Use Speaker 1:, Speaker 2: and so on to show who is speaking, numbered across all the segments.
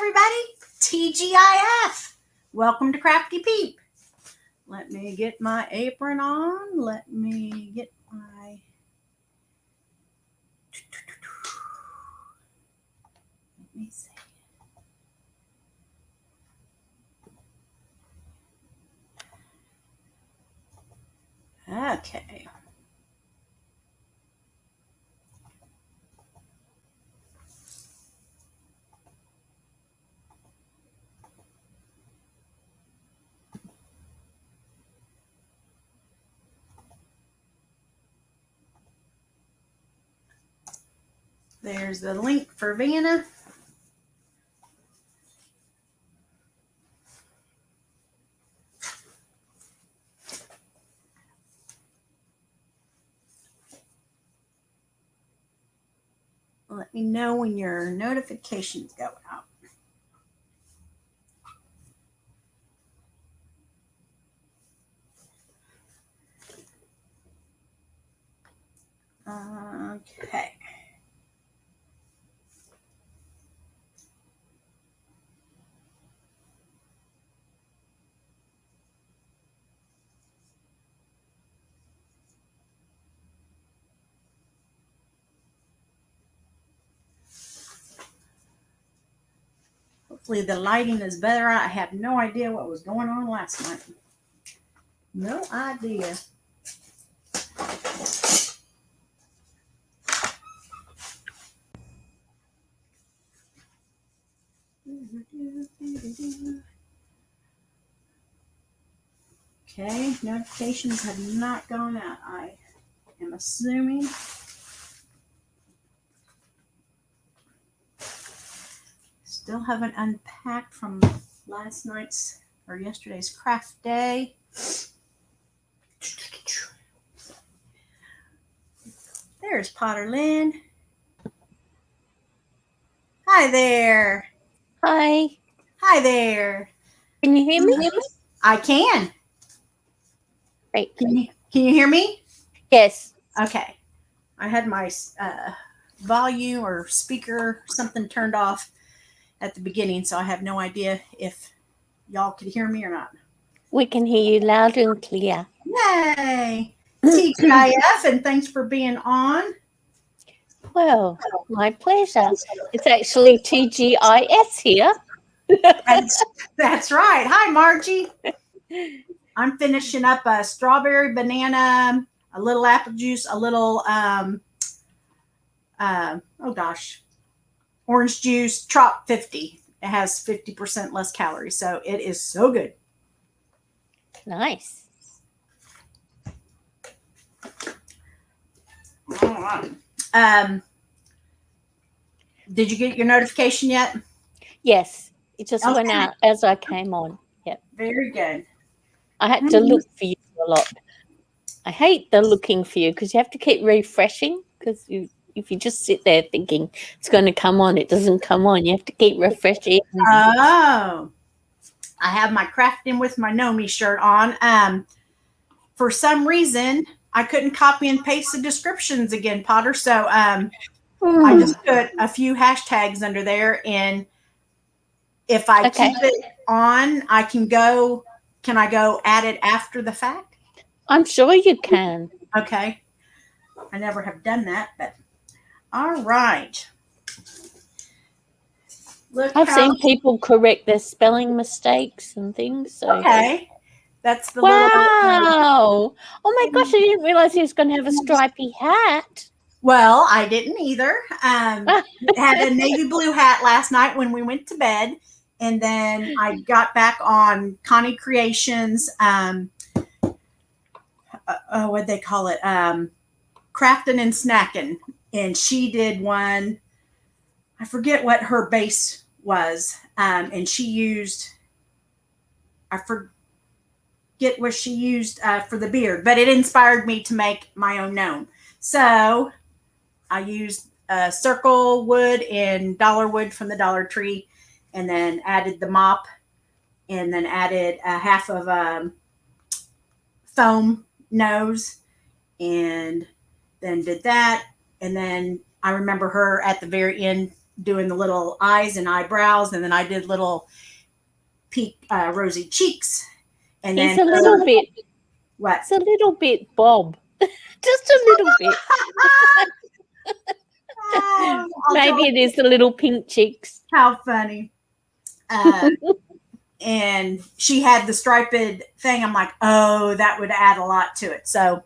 Speaker 1: everybody. TGIF. Welcome to Crafty Peep. Let me get my apron on. Let me get my... Let me see. Okay. There's the link for Vanna. Let me know when your notifications go out. Okay. Hopefully the lighting is better. I have no idea what was going on last night. No idea. Okay, notifications have not gone out. I am assuming. Still haven't unpacked from last night's or yesterday's craft day. There's Potter Lynn. Hi there.
Speaker 2: Hi.
Speaker 1: Hi there.
Speaker 2: Can you hear me?
Speaker 1: I can.
Speaker 2: Great.
Speaker 1: Can you hear me?
Speaker 2: Yes.
Speaker 1: Okay. I had my volume or speaker something turned off at the beginning, so I have no idea if y'all could hear me or not.
Speaker 2: We can hear you loud and clear.
Speaker 1: Yay! TGIF, and thanks for being on.
Speaker 2: Well, my pleasure. It's actually TGIS here.
Speaker 1: That's right. Hi, Margie. I'm finishing up a strawberry banana, a little apple juice, a little, orange juice, Trop 50. It has 50% less calories, so it is so good.
Speaker 2: Nice.
Speaker 1: All right. Did you get your notification yet?
Speaker 2: Yes. It just went out as I came on. Yep.
Speaker 1: Very good.
Speaker 2: I had to look for you a lot. I hate the looking for you because you have to keep refreshing because if you just sit there thinking it's going to come on, it doesn't come on. You have to keep refreshing.
Speaker 1: Oh. I have my Crafting with my Nomi shirt on. For some reason, I couldn't copy and paste the descriptions again, Potter. So I just put a few hashtags under there, and if I keep it on, can I go add it after the fact?
Speaker 2: I'm sure you can.
Speaker 1: Okay. I never have done that, but all right.
Speaker 2: I've seen people correct their spelling mistakes and things. So.
Speaker 1: Okay. That's the
Speaker 2: little... Oh my gosh, I didn't realize he was going to have a stripy hat.
Speaker 1: Well, I didn't either. Had a navy blue hat last night when we went to bed. And then I got back on Connie Creations, what'd they call it? Crafting and Snacking. And she did one, I forget what her base was. And she used, I forget what she used for the beard, but it inspired me to make my own gnome. So I used circle wood and dollar wood from the Dollar Tree, and then added the mop, and then added a half of foam nose, and then did that. And then I remember her at the very end doing the little eyes and eyebrows, and then I did little rosy cheeks, and
Speaker 2: He's
Speaker 1: then
Speaker 2: a little bit.
Speaker 1: what?
Speaker 2: It's a little bit Bob, just a little bit. Maybe it is the little pink cheeks.
Speaker 1: How funny. And she had the striped thing. I'm like, oh, that would add a lot to it. So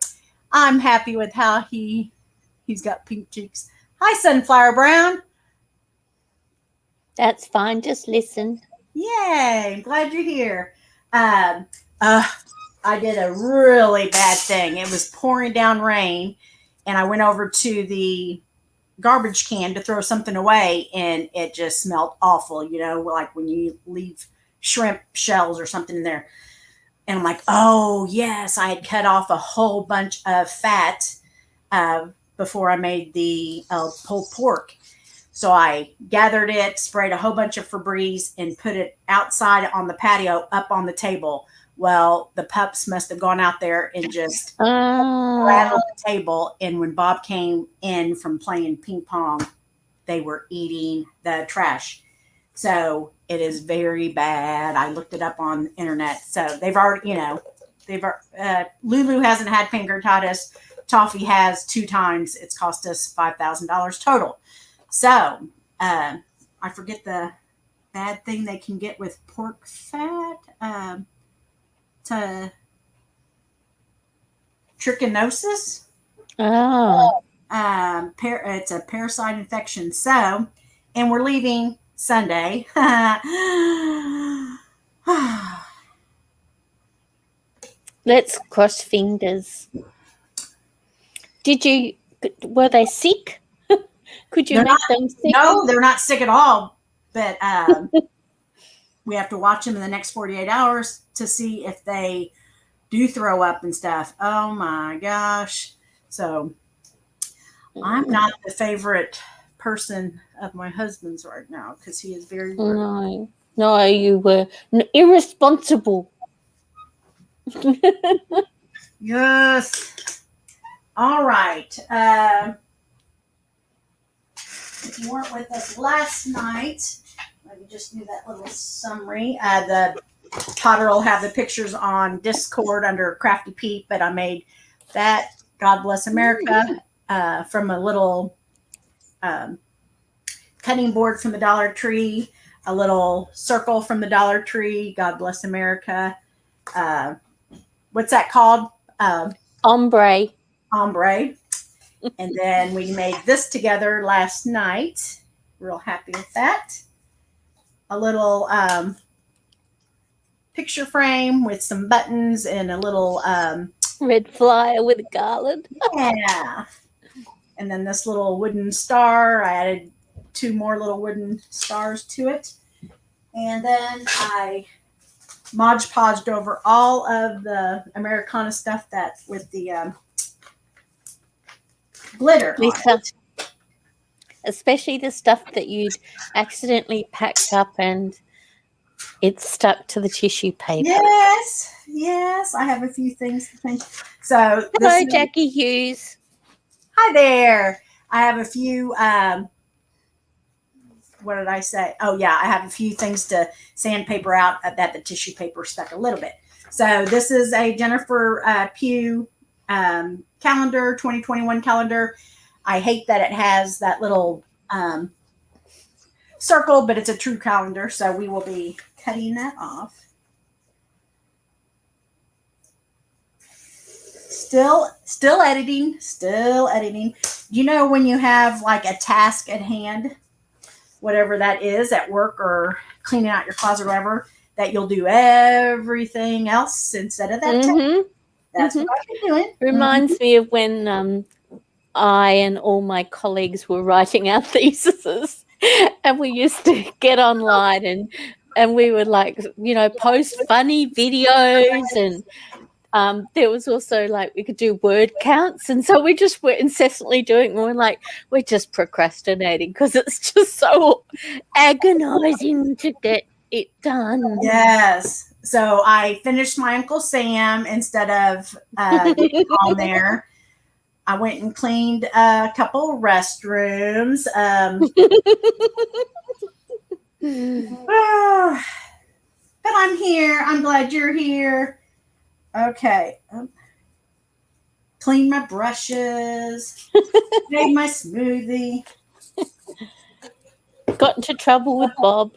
Speaker 1: I'm happy with how he's got pink cheeks. Hi, Sunflower Brown.
Speaker 2: That's fine. Just listen.
Speaker 1: Yay. I'm glad you're here. I did a really bad thing. It was pouring down rain, and I went over to the garbage can to throw something away, and it just smelled awful, like when you leave shrimp shells or something in there. And I'm like, oh, yes, I had cut off a whole bunch of fat before I made the pulled pork. So I gathered it, sprayed a whole bunch of Febreze, and put it outside on the patio up on the table. Well, the pups must have gone out there and just rattled the table. And when Bob came in from playing ping pong, they were eating the trash. So it is very bad. I looked it up on the internet. So they've already, Lulu hasn't had pancreatitis. Toffee has 2 times. It's cost us $5,000 total. So I forget the bad thing they can get with pork fat. To trichinosis.
Speaker 2: Oh.
Speaker 1: It's a parasite infection. So, and we're leaving Sunday.
Speaker 2: Let's cross fingers. Were they sick? Could you make them sick?
Speaker 1: No, they're not sick at all. But we have to watch them in the next 48 hours to see if they do throw up and stuff. Oh my gosh. So I'm not the favorite person of my husband's right now because he is very rude.
Speaker 2: No, you were irresponsible.
Speaker 1: Yes. All right. If you weren't with us last night, let me just do that little summary. The Potter will have the pictures on Discord under Crafty Pete, but I made that God Bless America from a little cutting board from the Dollar Tree, a little circle from the Dollar Tree, God Bless America. What's that called?
Speaker 2: Ombre.
Speaker 1: And then we made this together last night. Real happy with that. A little picture frame with some buttons and a little
Speaker 2: red flyer with a garland.
Speaker 1: Yeah. And then this little wooden star. I added 2 more little wooden stars to it. And then I Mod Podged over all of the Americana stuff that with the glitter on it.
Speaker 2: Especially the stuff that you'd accidentally packed up and it stuck to the tissue paper.
Speaker 1: Yes, I have a few things to think. So
Speaker 2: hello, Jackie Hughes.
Speaker 1: Hi there. I have a few. What did I say? Oh yeah, I have a few things to sandpaper out that the tissue paper stuck a little bit. So this is a Jennifer Pugh calendar, 2021 calendar. I hate that it has that little circle, but it's a true calendar, so we will be cutting that off. Still editing. You know when you have like a task at hand, whatever that is at work or cleaning out your closet or whatever, that you'll do everything else instead of that task. That's what I've been doing.
Speaker 2: Reminds me of when I and all my colleagues were writing our theses, and we used to get online and we would post funny videos, and there was also we could do word counts, and so we just were incessantly doing it. We're just procrastinating because it's just so agonizing to get it done.
Speaker 1: Yes. So I finished my Uncle Sam instead of getting on there. I went and cleaned a couple restrooms. But I'm here. I'm glad you're here. Okay. Clean my brushes. Made my smoothie.
Speaker 2: Got into trouble with Bob.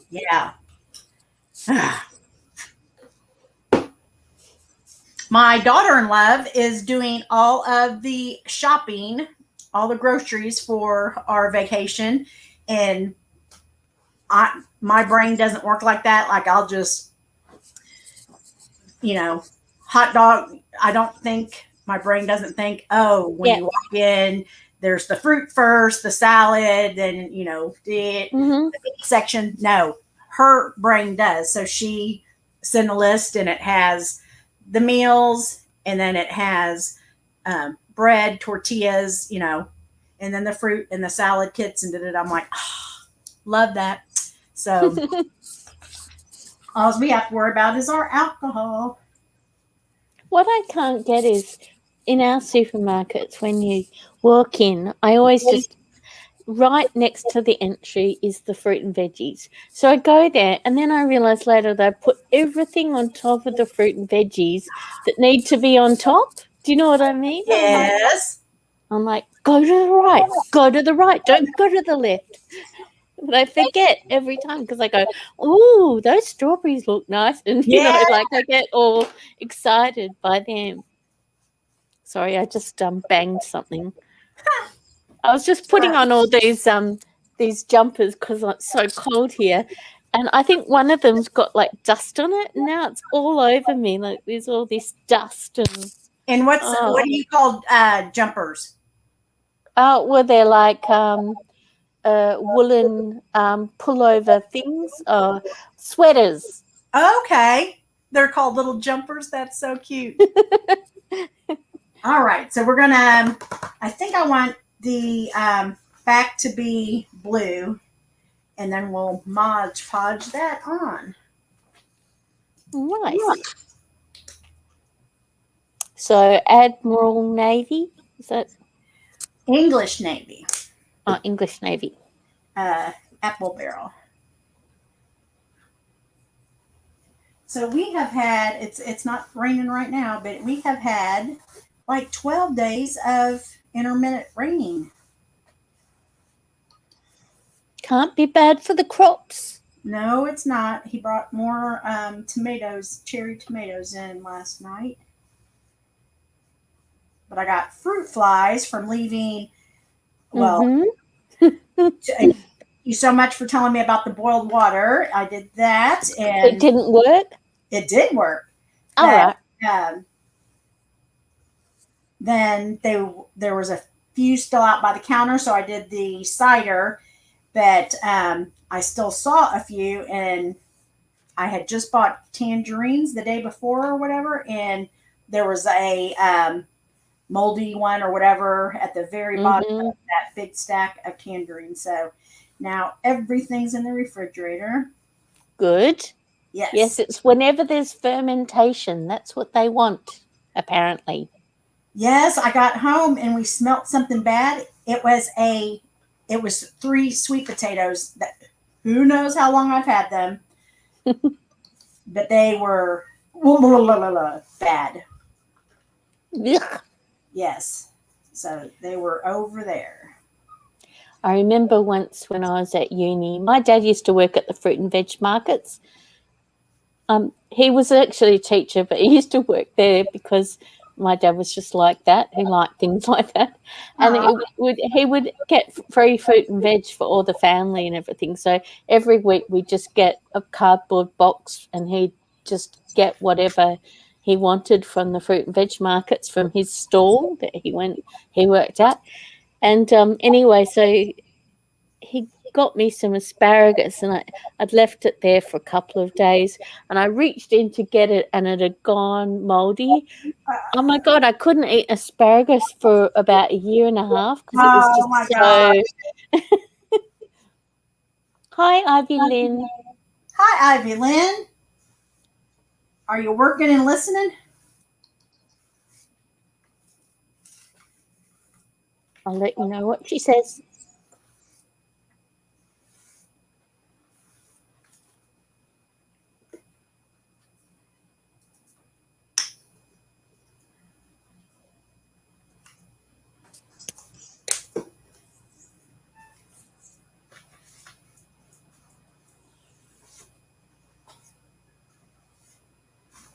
Speaker 1: Yeah. My daughter-in-law is doing all of the shopping, all the groceries for our vacation, and my brain doesn't work like that. Like I'll just, hot dog. I don't think my brain doesn't think. Oh, when you walk in, there's the fruit first, the salad, then the meat section. No, her brain does. So she sent a list, and it has the meals, and then it has bread, tortillas, and then the fruit and the salad kits, and did it. I'm like, oh, love that. So all we have to worry about is our alcohol.
Speaker 2: What I can't get is in our supermarkets when you walk in, I always just right next to the entry is the fruit and veggies. So I go there and then I realize later they put everything on top of the fruit and veggies that need to be on top. Do you know what I mean?
Speaker 1: Yes.
Speaker 2: I'm like, go to the right, go to the right, don't go to the left. But I forget every time because I go, oh, those strawberries look nice. And, I get all excited by them. Sorry, I just banged something. I was just putting on all these jumpers because it's so cold here. And I think one of them's got like dust on it. And now it's all over me. Like there's all this dust.
Speaker 1: And what do you call jumpers?
Speaker 2: Oh, well, they're like woolen pullover things, sweaters.
Speaker 1: Okay. They're called little jumpers. That's so cute. All right. So we're going to, I think I want the back to be blue, and then we'll Mod Podge that on.
Speaker 2: Nice. So Admiral Navy, is that?
Speaker 1: English Navy.
Speaker 2: Oh, English Navy.
Speaker 1: Apple barrel. So we have had, it's not raining right now, but we have had like 12 days of intermittent raining.
Speaker 2: Can't be bad for the crops.
Speaker 1: No, it's not. He brought more tomatoes, cherry tomatoes in last night. But I got fruit flies from leaving. Well, thank you so much for telling me about the boiled water. I did that, and
Speaker 2: it didn't work.
Speaker 1: It did work.
Speaker 2: All right.
Speaker 1: Then there was a few still out by the counter, so I did the cider. But I still saw a few, and I had just bought tangerines the day before or whatever, and there was a moldy one or whatever at the very bottom of that big stack of tangerines. So now everything's in the refrigerator.
Speaker 2: Good.
Speaker 1: Yes.
Speaker 2: Yes, it's whenever there's fermentation. That's what they want, apparently.
Speaker 1: Yes, I got home and we smelt something bad. It was 3 sweet potatoes that who knows how long I've had them. But they were bad.
Speaker 2: Ugh.
Speaker 1: Yes. So they were over there.
Speaker 2: I remember once when I was at uni, my dad used to work at the fruit and veg markets. He was actually a teacher, but he used to work there because my dad was just like that. He liked things like that. And he would get free fruit and veg for all the family and everything. So every week we just get a cardboard box and he'd just get whatever he wanted from the fruit and veg markets from his stall that he worked at. And anyway, so he got me some asparagus and I'd left it there for a couple of days and I reached in to get it and it had gone moldy. Oh my God, I couldn't eat asparagus for about 1.5 years because it was just so... Hi, Ivy Lynn.
Speaker 1: Hi, Ivy Lynn. Are you working and listening?
Speaker 2: I'll let you know what she says.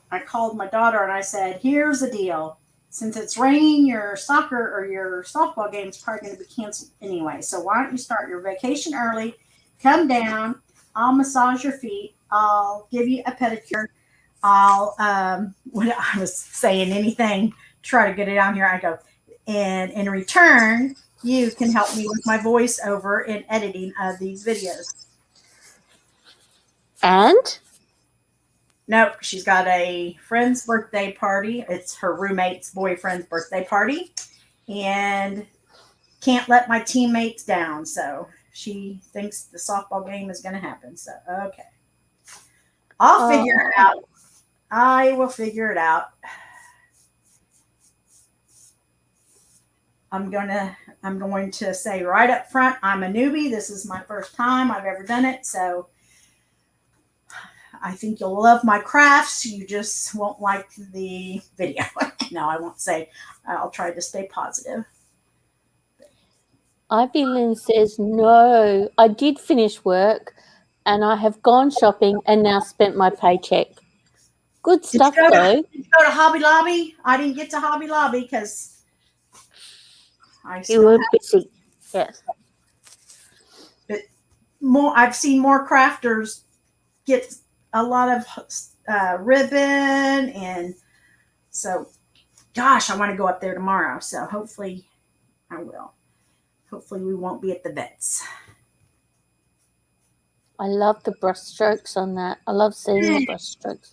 Speaker 1: I called my daughter and I said, here's the deal. Since it's raining, your soccer or your softball game is probably going to be canceled anyway. So why don't you start your vacation early? Come down. I'll massage your feet. I'll give you a pedicure. I'll, when I was saying anything, try to get it on here. I go, and in return, you can help me with my voiceover and editing of these videos.
Speaker 2: And?
Speaker 1: Nope, she's got a friend's birthday party. It's her roommate's boyfriend's birthday party, and can't let my teammates down. So she thinks the softball game is going to happen. So, okay. I'll figure it out. I will figure it out. I'm going to say right up front, I'm a newbie. This is my first time I've ever done it. So I think you'll love my crafts. You just won't like the video. No, I won't say. I'll try to stay positive.
Speaker 2: Ivy Lynn says, no, I did finish work and I have gone shopping and now spent my paycheck. Good stuff, though.
Speaker 1: Did you go to Hobby Lobby? I didn't get to Hobby Lobby because
Speaker 2: You were busy. Yes.
Speaker 1: But I've seen more crafters get a lot of ribbon, and so, gosh, I want to go up there tomorrow. So hopefully I will. Hopefully we won't be at the vets.
Speaker 2: I love the brush strokes on that. I love seeing the brush strokes.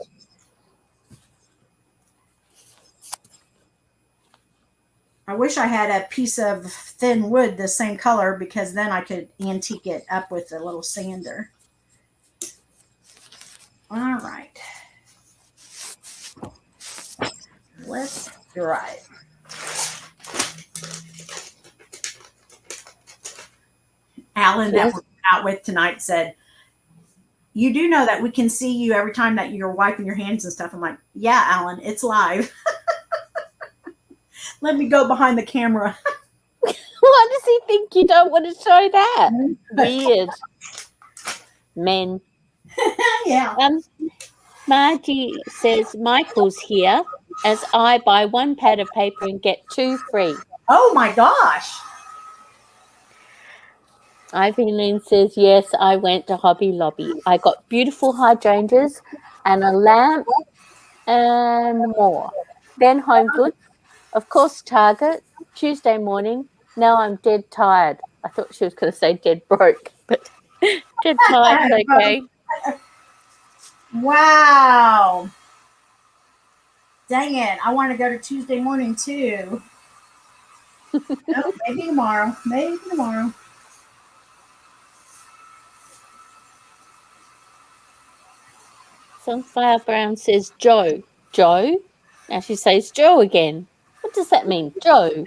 Speaker 1: I wish I had a piece of thin wood the same color, because then I could antique it up with a little sander. All right. Let's dry it. Alan, that we're out with tonight, said, you do know that we can see you every time that you're wiping your hands and stuff. I'm like, yeah, Alan, it's live. Let me go behind the camera.
Speaker 2: Why does he think you don't want to show that? Weird. Men.
Speaker 1: Yeah.
Speaker 2: Margie says, Michael's here as I buy one pad of paper and get 2 free.
Speaker 1: Oh my gosh.
Speaker 2: Ivy Lynn says, yes, I went to Hobby Lobby. I got beautiful hydrangeas and a lamp and more. Then Home Goods, of course, Target, Tuesday morning. Now I'm dead tired. I thought she was going to say dead broke, but dead tired's okay.
Speaker 1: Wow. Dang it. I want to go to Tuesday morning too. Nope, maybe tomorrow. Maybe tomorrow.
Speaker 2: Sunflower Brown says, Joe. Joe? Now she says Joe again. What does that mean, Joe?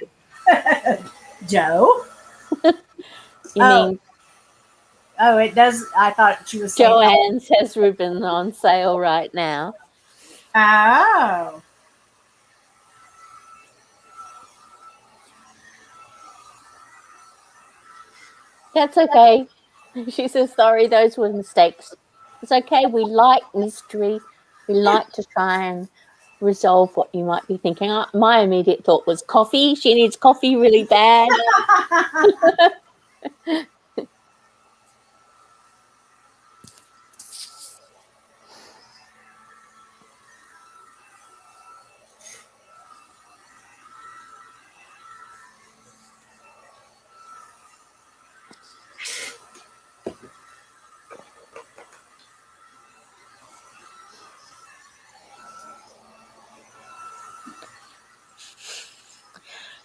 Speaker 1: Joe?
Speaker 2: You mean?
Speaker 1: Oh, it does. I thought she was saying.
Speaker 2: Joanne says ribbon on sale right now.
Speaker 1: Oh.
Speaker 2: That's okay. She says, sorry, those were mistakes. It's okay. We like mystery. We like to try and resolve what you might be thinking. My immediate thought was coffee. She needs coffee really bad.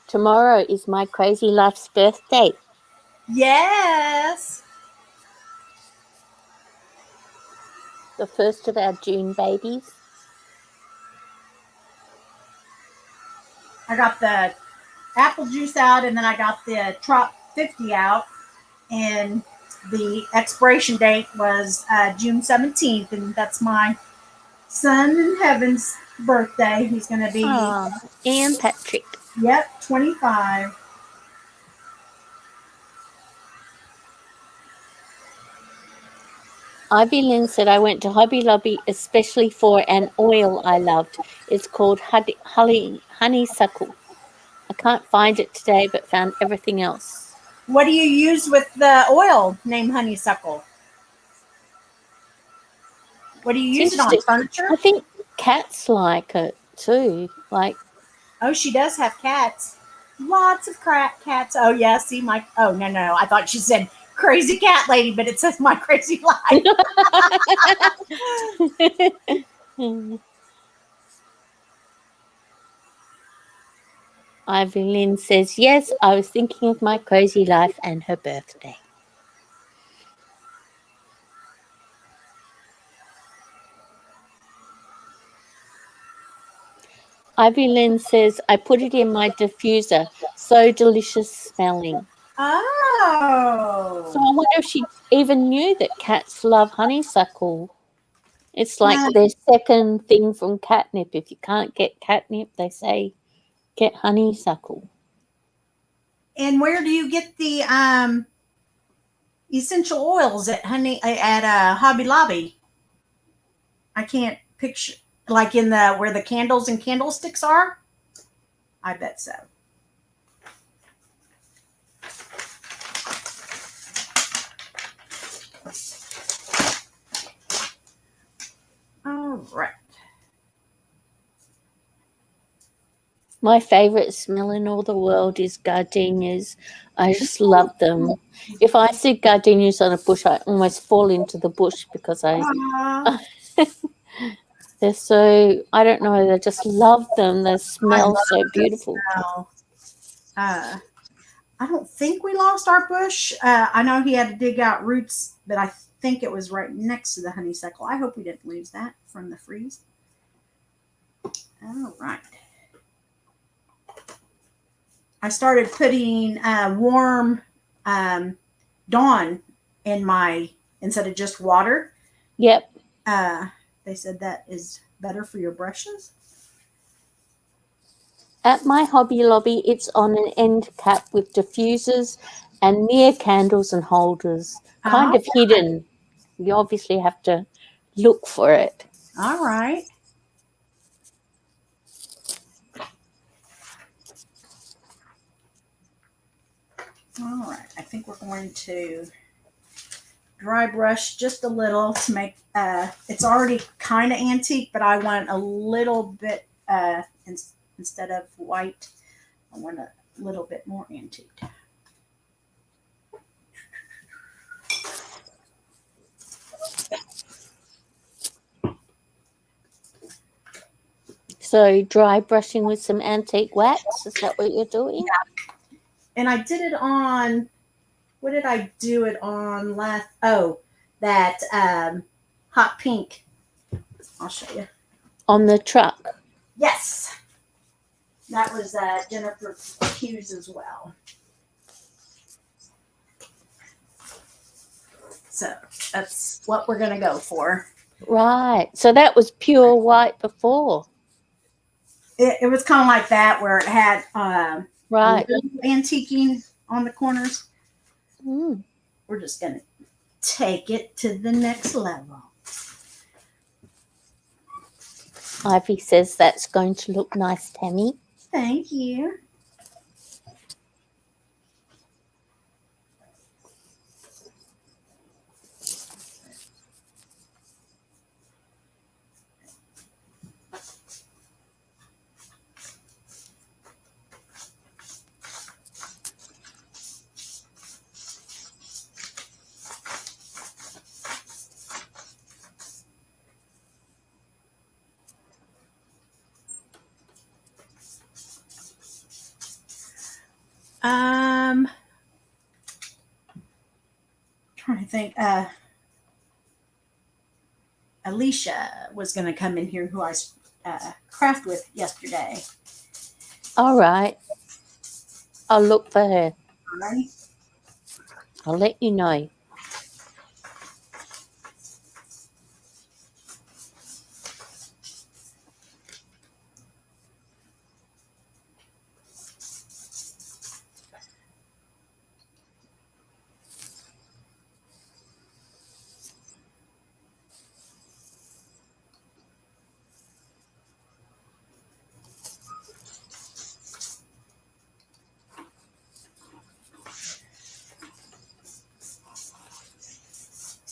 Speaker 2: Tomorrow is my crazy life's birthday.
Speaker 1: Yes.
Speaker 2: The first of our June babies.
Speaker 1: I got the apple juice out, and then I got the Trop 50 out, and the expiration date was June 17th, and that's my son in heaven's birthday. He's going to be,
Speaker 2: Ian Patrick.
Speaker 1: Yep, 25.
Speaker 2: Ivy Lynn said, I went to Hobby Lobby especially for an oil I loved. It's called honeysuckle. I can't find it today, but found everything else.
Speaker 1: What do you use with the oil named honeysuckle? What do you use it on? Furniture?
Speaker 2: I think cats like it too.
Speaker 1: Oh, she does have cats. Lots of cats. Oh, yeah. See, my. Oh, no. I thought she said crazy cat lady, but it says my crazy life.
Speaker 2: Ivy Lynn says, yes, I was thinking of my crazy life and her birthday. Ivy Lynn says, I put it in my diffuser. So delicious smelling.
Speaker 1: Oh.
Speaker 2: So I wonder if she even knew that cats love honeysuckle. It's like their second thing from catnip. If you can't get catnip, they say get honeysuckle.
Speaker 1: And where do you get the essential oils at Hobby Lobby? I can't picture, like in the where the candles and candlesticks are. I bet so. All right.
Speaker 2: My favorite smell in all the world is gardenias. I just love them. If I see gardenias on a bush, I almost fall into the bush because they're so, I don't know, I just love them. They smell so beautiful.
Speaker 1: I don't think we lost our bush. I know he had to dig out roots, but I think it was right next to the honeysuckle. I hope we didn't lose that from the freeze. All right. I started putting warm Dawn in my, instead of just water.
Speaker 2: Yep.
Speaker 1: They said that is better for your brushes.
Speaker 2: At my Hobby Lobby, it's on an end cap with diffusers and near candles and holders, kind of hidden. You obviously have to look for it.
Speaker 1: All right. All right. I think we're going to dry brush just a little to make, it's already kind of antique, but I want a little bit, instead of white, I want a little bit more antique.
Speaker 2: So dry brushing with some antique wax, is that what you're doing?
Speaker 1: Yeah. And I did it on, what did I do it on last? Oh, that hot pink. I'll show you.
Speaker 2: On the truck?
Speaker 1: Yes. That was Jennifer Pugh as well. So that's what we're going to go for.
Speaker 2: Right. So that was pure white before.
Speaker 1: It was kind of like that, where it had
Speaker 2: right
Speaker 1: antiquing on the corners.
Speaker 2: Mm.
Speaker 1: We're just going to take it to the next level.
Speaker 2: Ivy says that's going to look nice, Tammy.
Speaker 1: Thank you. Trying to think. Alicia was going to come in here, who I craft with yesterday.
Speaker 2: All right. I'll look for her.
Speaker 1: All right.
Speaker 2: I'll let you know.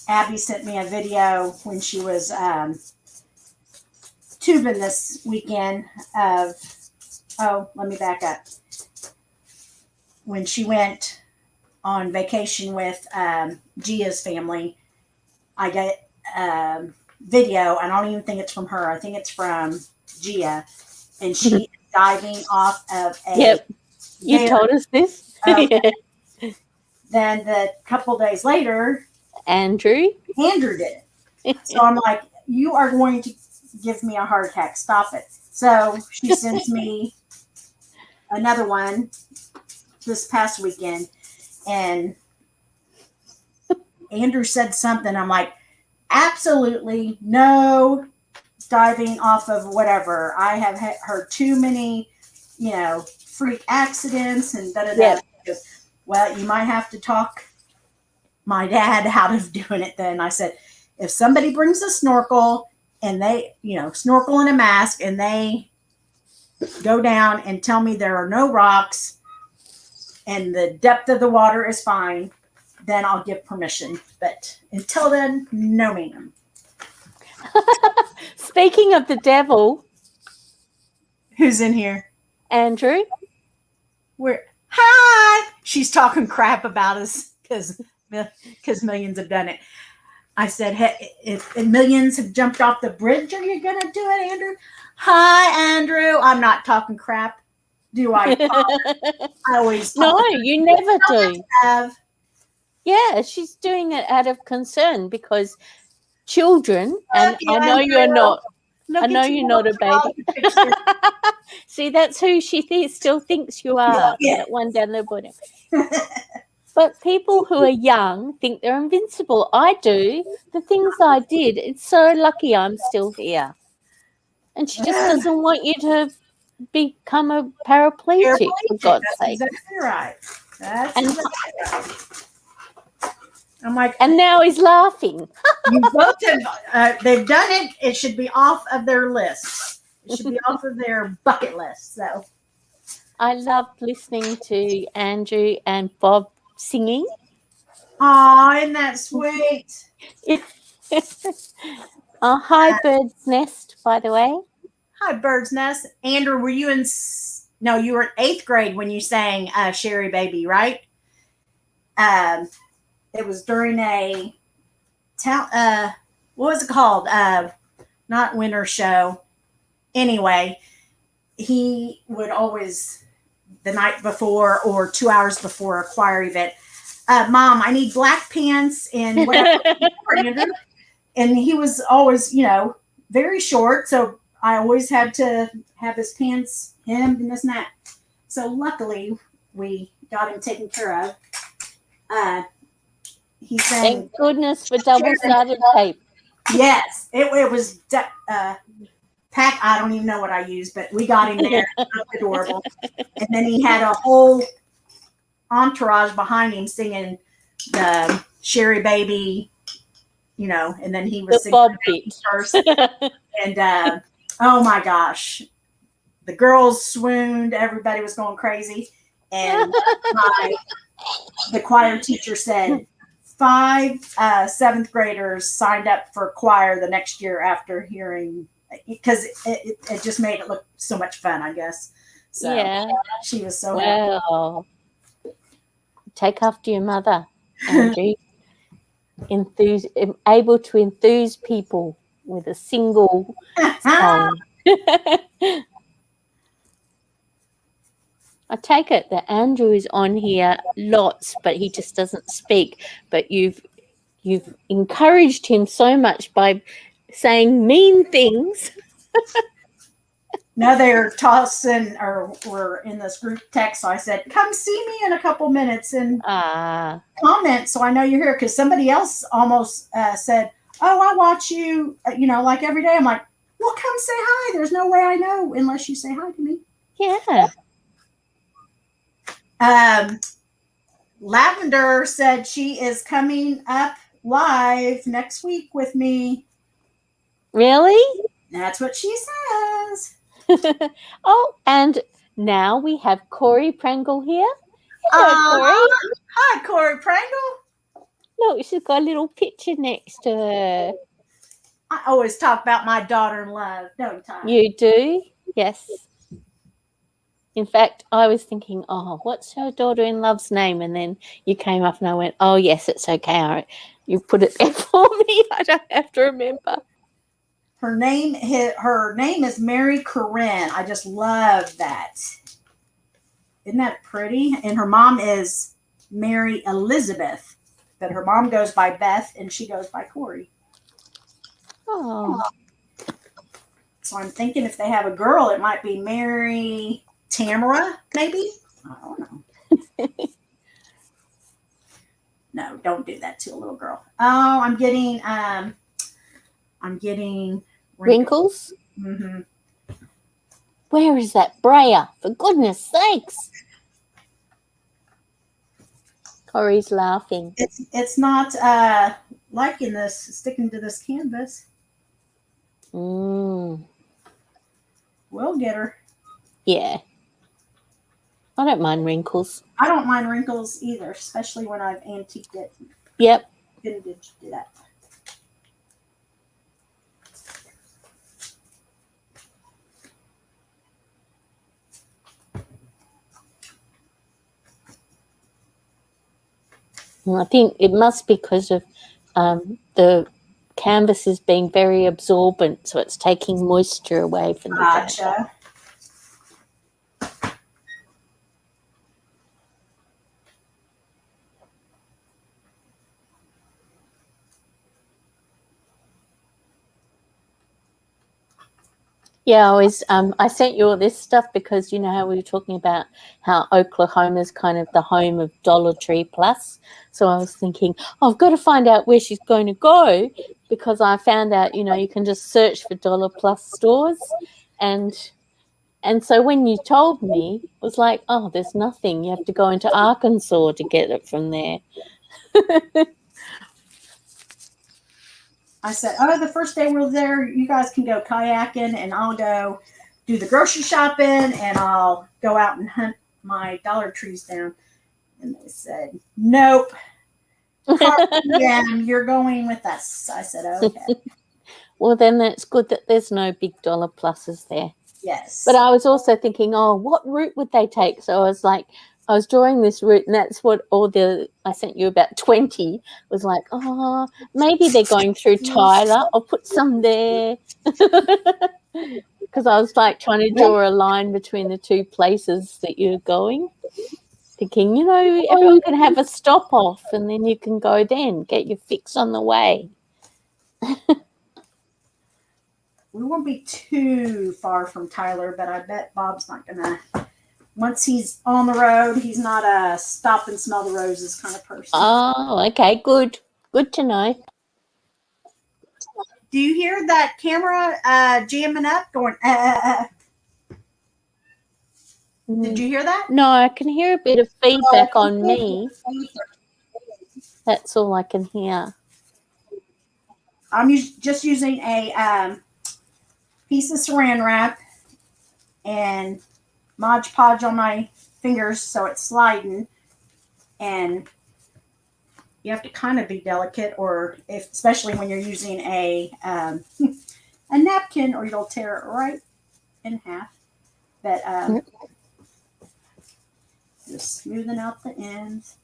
Speaker 1: Abby sent me a video when she was tubing this weekend of, let me back up. When she went on vacation with Gia's family, I got video. I don't even think it's from her. I think it's from Gia. And she is diving off of a.
Speaker 2: Yep. You told us this.
Speaker 1: Okay. Then the couple days later,
Speaker 2: Andrew
Speaker 1: did it. So I'm like, you are going to give me a heart attack. Stop it. So she sends me another one this past weekend. And Andrew said something. I'm like, absolutely no diving off of whatever. I have heard too many, freak accidents and da-da-da.
Speaker 2: Yep.
Speaker 1: Well, you might have to talk my dad out of doing it then. I said, if somebody brings a snorkel and they, snorkel in a mask and they go down and tell me there are no rocks and the depth of the water is fine, then I'll give permission. But until then, no ma'am.
Speaker 2: Speaking of the devil.
Speaker 1: Who's in here?
Speaker 2: Andrew.
Speaker 1: Hi! She's talking crap about us because millions have done it. I said, hey, if millions have jumped off the bridge, are you going to do it, Andrew? Hi, Andrew. I'm not talking crap. Do I? I always talk.
Speaker 2: No, you never do.
Speaker 1: Have.
Speaker 2: Yeah, she's doing it out of concern because children, and I know you're not. I know you're not a baby. See, that's who she still thinks you are.
Speaker 1: Yeah.
Speaker 2: That one down the bottom. But people who are young think they're invincible. I do. The things I did, it's so lucky I'm still here. And she just doesn't want you to become a paraplegic, for God's sake.
Speaker 1: That's exactly right. That's exactly right. I'm like,
Speaker 2: and now he's laughing.
Speaker 1: You both have, they've done it. It should be off of their list. It should be off of their bucket list. So
Speaker 2: I loved listening to Andrew and Bob singing.
Speaker 1: Oh, isn't that sweet?
Speaker 2: Hi, Bird's Nest, by the way.
Speaker 1: Hi, Bird's Nest. Andrew, were you no, you were in 8th grade when you sang Sherry Baby, right? It was during a what was it called? Not winter show. Anyway, he would always, the night before or 2 hours before a choir event, Mom, I need black pants and whatever. And he was always, very short. So I always had to have his pants hemmed and this and that. So luckily we got him taken care of. He sang,
Speaker 2: thank goodness for double-sided tape.
Speaker 1: Yes, it was pack. I don't even know what I used, but we got him there. Adorable. And then he had a whole entourage behind him singing the Sherry Baby, and then he was
Speaker 2: the Bob bit
Speaker 1: first. And oh my gosh, the girls swooned. Everybody was going crazy. And the choir teacher said 5 7th graders signed up for choir the next year after hearing, because it just made it look so much fun, I guess. So
Speaker 2: yeah,
Speaker 1: she was so happy.
Speaker 2: Well, take after your mother, Andrew. Able to enthuse people with a single song. I take it that Andrew is on here lots, but he just doesn't speak. But you've encouraged him so much by saying mean things.
Speaker 1: No, they're tossing or we're in this group text. So I said, come see me in a couple minutes and comment so I know you're here. Because somebody else almost said, oh, I watch you, like every day. I'm like, well, come say hi. There's no way I know unless you say hi to me.
Speaker 2: Yeah.
Speaker 1: Lavender said she is coming up live next week with me.
Speaker 2: Really?
Speaker 1: That's what she says.
Speaker 2: Oh, and now we have Corey Prangle here. Hello, Corey.
Speaker 1: Hi, Corey Prangle.
Speaker 2: Look, she's got a little picture next to her.
Speaker 1: I always talk about my daughter-in-law, don't I?
Speaker 2: You do? Yes. In fact, I was thinking, oh, what's her daughter-in-law's name? And then you came up and I went, oh, yes, it's okay. You put it there for me. I don't have to remember.
Speaker 1: Her name is Mary Corinne. I just love that. Isn't that pretty? And her mom is Mary Elizabeth, but her mom goes by Beth and she goes by Corey.
Speaker 2: Oh.
Speaker 1: So I'm thinking if they have a girl, it might be Mary Tamara, maybe? I don't know. No, don't do that to a little girl. Oh, I'm getting
Speaker 2: Wrinkles?
Speaker 1: Mm-hmm.
Speaker 2: Where is that brayer? For goodness sakes. Corey's laughing.
Speaker 1: It's not liking this, sticking to this canvas.
Speaker 2: Mm.
Speaker 1: We'll get her.
Speaker 2: Yeah. I don't mind wrinkles.
Speaker 1: I don't mind wrinkles either, especially when I've antiqued it.
Speaker 2: Yep.
Speaker 1: Vintage do that.
Speaker 2: I think it must be because of the canvas is being very absorbent, so it's taking moisture away from the
Speaker 1: Gotcha.
Speaker 2: Yeah, I sent you all this stuff because you know how we were talking about how Oklahoma is kind of the home of Dollar Tree Plus. So I was thinking, oh, I've got to find out where she's going to go because I found out, you can just search for Dollar Plus stores. And so when you told me, it was like, oh, there's nothing. You have to go into Arkansas to get it from there.
Speaker 1: I said, oh, the first day we're there, you guys can go kayaking and I'll go do the grocery shopping and I'll go out and hunt my Dollar Trees down. And they said, nope. You're going with us. I said, okay.
Speaker 2: Well, then that's good that there's no big Dollar Pluses there.
Speaker 1: Yes.
Speaker 2: But I was also thinking, oh, what route would they take? So I was drawing this route, and that's what I sent you about 20 was like, oh, maybe they're going through Tyler. I'll put some there. Because I was like trying to draw a line between the two places that you're going. Thinking, everyone can have a stop off and then you can go then, get your fix on the way.
Speaker 1: We won't be too far from Tyler, but I bet Bob's not going to. Once he's on the road, he's not a stop and smell the roses kind of person.
Speaker 2: Oh, okay, good. Good to know.
Speaker 1: Do you hear that camera jamming up, going, Did you hear that?
Speaker 2: No, I can hear a bit of feedback on me. That's all I can hear.
Speaker 1: I'm just using a piece of saran wrap and Mod Podge on my fingers so it's sliding. And you have to kind of be delicate, or especially when you're using a napkin, or you'll tear it right in half. But just smoothing out the ends.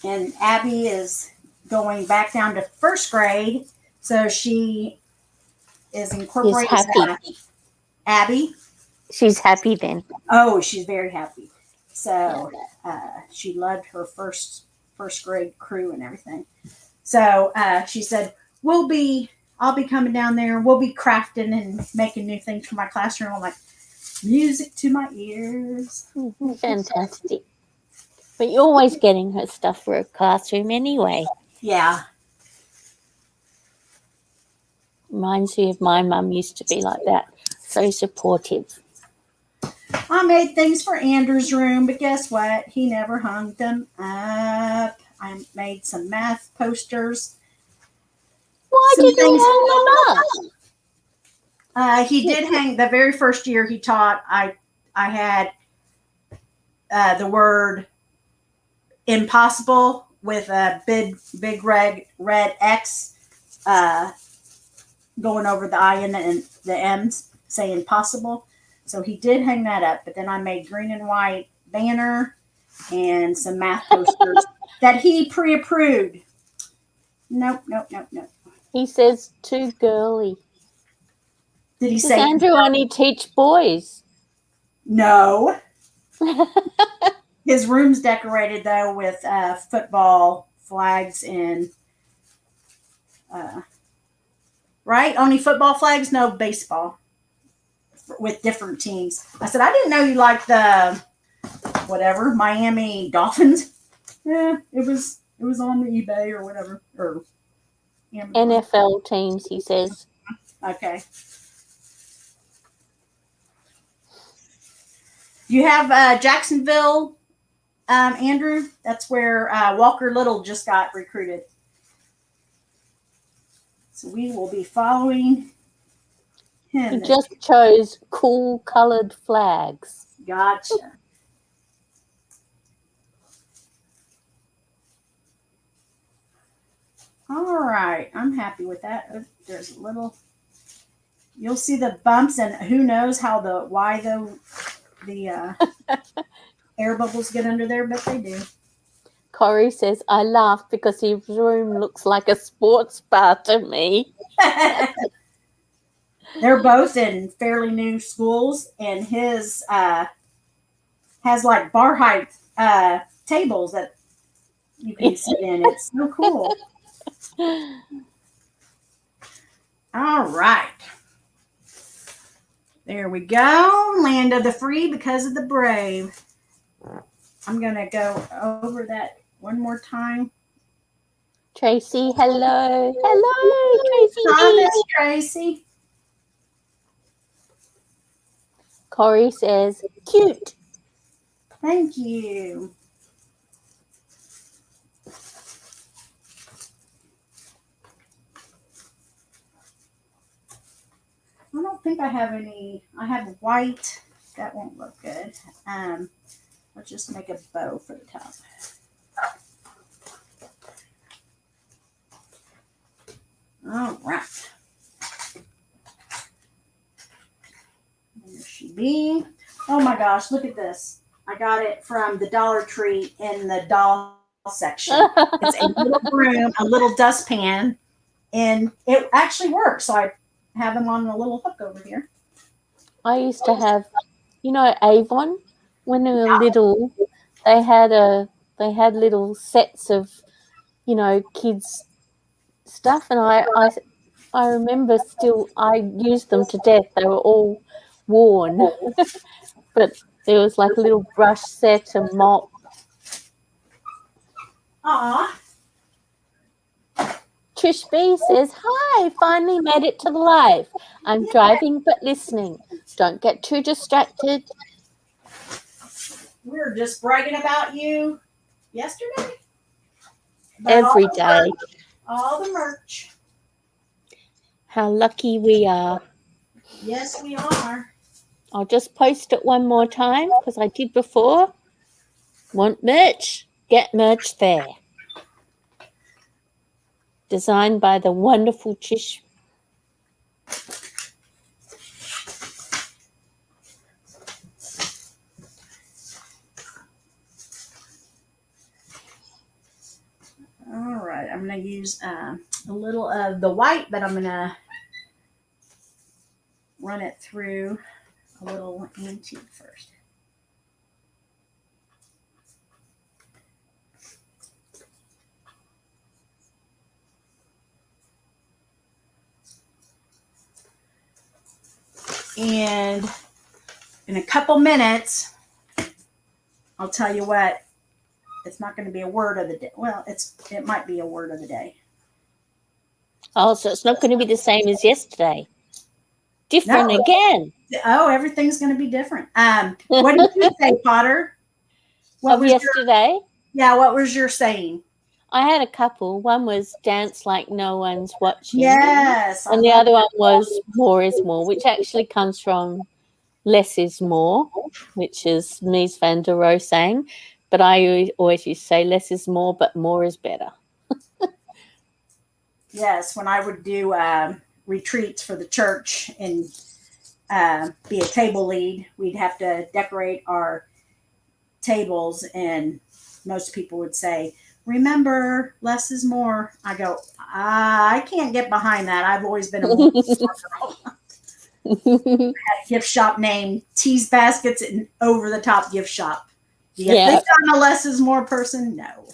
Speaker 1: And Abby is going back down to first grade, so she is
Speaker 2: She's
Speaker 1: incorporating
Speaker 2: happy.
Speaker 1: Abby.
Speaker 2: She's happy then.
Speaker 1: Oh, she's very happy.
Speaker 2: Yeah.
Speaker 1: So she loved her first grade crew and everything. So she said, I'll be coming down there. We'll be crafting and making new things for my classroom." I'm like, music to my ears.
Speaker 2: Fantastic. But you're always getting her stuff for a classroom anyway.
Speaker 1: Yeah.
Speaker 2: Reminds me of my mum used to be like that. So supportive.
Speaker 1: I made things for Andrew's room, but guess what? He never hung them up. I made some math posters.
Speaker 2: Why
Speaker 1: Some
Speaker 2: did you
Speaker 1: things.
Speaker 2: hang them up?
Speaker 1: He did hang the very first year he taught. I had the word impossible with a big red X going over the I and the M's saying possible. So he did hang that up, but then I made green and white banner and some math posters that he pre-approved. Nope.
Speaker 2: He says too girly.
Speaker 1: Did he
Speaker 2: Does
Speaker 1: say
Speaker 2: Andrew only teach boys?
Speaker 1: no? His room's decorated though with football flags and right? Only football flags, no baseball with different teams. I said, I didn't know you liked the whatever Miami Dolphins. Yeah, it was on the eBay or whatever or Amazon.
Speaker 2: NFL teams, he says.
Speaker 1: Okay. You have Jacksonville, Andrew. That's where Walker Little just got recruited. So we will be following him.
Speaker 2: He just chose cool coloured flags.
Speaker 1: Gotcha. All right, I'm happy with that. There's a little. You'll see the bumps, and who knows why the air bubbles get under there, but they do.
Speaker 2: Corey says, I laugh because his room looks like a sports bar to me.
Speaker 1: They're both in fairly new schools, and his has like bar height tables that you can sit in. It's so cool. All right. There we go. Land of the free because of the brave. I'm going to go over that one more time.
Speaker 2: Tracy, hello. Hello, Tracy.
Speaker 1: Hi, Miss Tracy.
Speaker 2: Corey says, cute.
Speaker 1: Thank you. I don't think I have any. I have white. That won't look good. Let's just make a bow for the top. All right. There she be. Oh my gosh, look at this. I got it from the Dollar Tree in the doll section. It's a little broom, a little dustpan, and it actually works. So I have them on a little hook over here.
Speaker 2: I used to have, Avon, when they were little, they had little sets of, kids stuff, and I remember still I used them to death. They were all worn. But there was like a little brush set, a mop.
Speaker 1: Aw.
Speaker 2: Trish B says, hi, finally made it to the live. I'm driving but listening. Don't get too distracted.
Speaker 1: We were just bragging about you yesterday.
Speaker 2: Every day.
Speaker 1: All the merch.
Speaker 2: How lucky we are.
Speaker 1: Yes, we are.
Speaker 2: I'll just post it one more time because I did before. Want merch? Get merch there. Designed by the wonderful Trish.
Speaker 1: I'm going to use a little of the white, but I'm going to run it through a little antique first. And in a couple minutes, I'll tell you what, it's not going to be a word of the day. Well, it might be a word of the day.
Speaker 2: Oh, so it's not going to be the same as yesterday. Different again.
Speaker 1: Oh, everything's going to be different. What did you say, Potter?
Speaker 2: What was yesterday?
Speaker 1: What was your saying?
Speaker 2: I had a couple. One was dance like no one's watching.
Speaker 1: Yes.
Speaker 2: And the other one was more is more, which actually comes from less is more, which is Mies van der Rohe saying. But I always used to say less is more, but more is better.
Speaker 1: Yes, when I would do retreats for the church and be a table lead, we'd have to decorate our tables, and most people would say, remember, less is more. I go, I can't get behind that. I've always been a more girl. I had a gift shop named Tease Baskets and Over the Top Gift Shop. Do you think I'm a less is more person? No.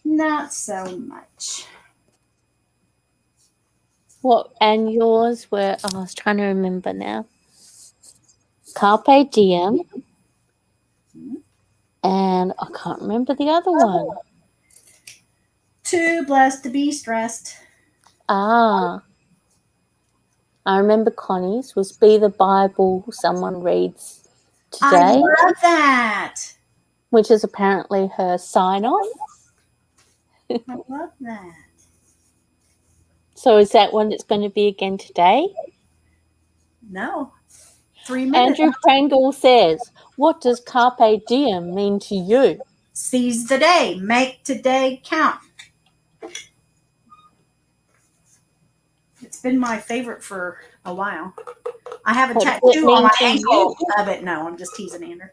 Speaker 1: Not so much.
Speaker 2: What? And yours were, I was trying to remember now. Carpe Diem. And I can't remember the other one.
Speaker 1: Too blessed to be stressed.
Speaker 2: Ah. I remember Connie's was Be the Bible Someone Reads Today.
Speaker 1: I love that.
Speaker 2: Which is apparently her sign-off.
Speaker 1: I love that.
Speaker 2: So is that one that's going to be again today?
Speaker 1: No. 3 minutes.
Speaker 2: Andrew Prangle says, what does Carpe Diem mean to you?
Speaker 1: Seize the day. Make today count. It's been my favorite for a while. I have a tattoo on my ankle of it. No, I'm just teasing Andrew.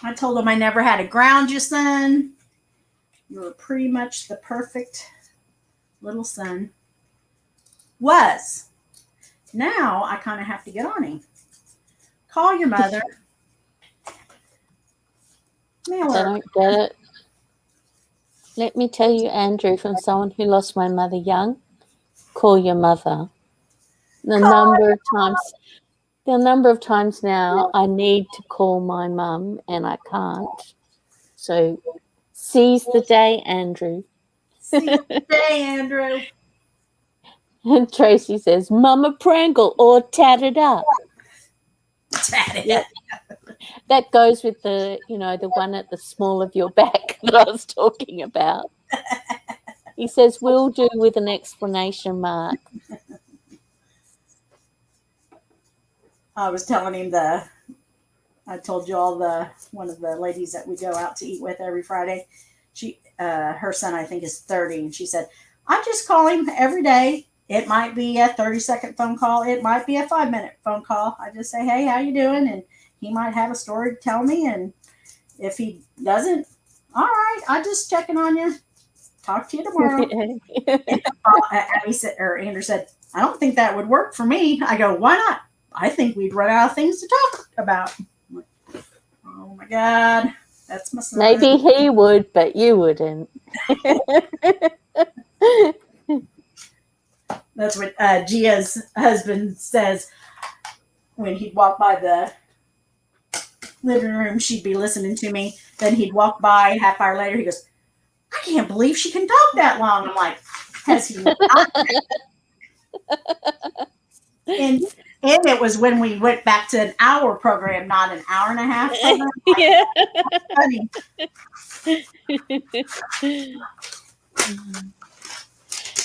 Speaker 1: I told him I never had to ground you, son. You were pretty much the perfect little son. Was. Now I kind of have to get on him. Call your mother. Mail her.
Speaker 2: I don't get it. Let me tell you, Andrew, from someone who lost my mother young, call your mother. The number of times now I need to call my mum and I can't. So seize the day, Andrew.
Speaker 1: Seize the day, Andrew.
Speaker 2: And Tracy says, Mama Prangle or tat it up.
Speaker 1: Tat it
Speaker 2: up. That goes with the one at the small of your back that I was talking about. He says, will do with an exclamation mark.
Speaker 1: I was telling him I told you all one of the ladies that we go out to eat with every Friday. She, her son, I think is 30. And she said, I just call him every day. It might be a 30-second phone call. It might be a 5-minute phone call. I just say, hey, how you doing? And he might have a story to tell me. And if he doesn't, all right, I'm just checking on you. Talk to you tomorrow. Andrew said, I don't think that would work for me. I go, why not? I think we'd run out of things to talk about. Oh my God. That's my son.
Speaker 2: Maybe he would, but you wouldn't.
Speaker 1: That's what Gia's husband says when he'd walk by the living room. She'd be listening to me. Then he'd walk by a half hour later. He goes, I can't believe she can talk that long. I'm like, has he not? And it was when we went back to an hour program, not an hour and a half program.
Speaker 2: Yeah.
Speaker 1: Funny.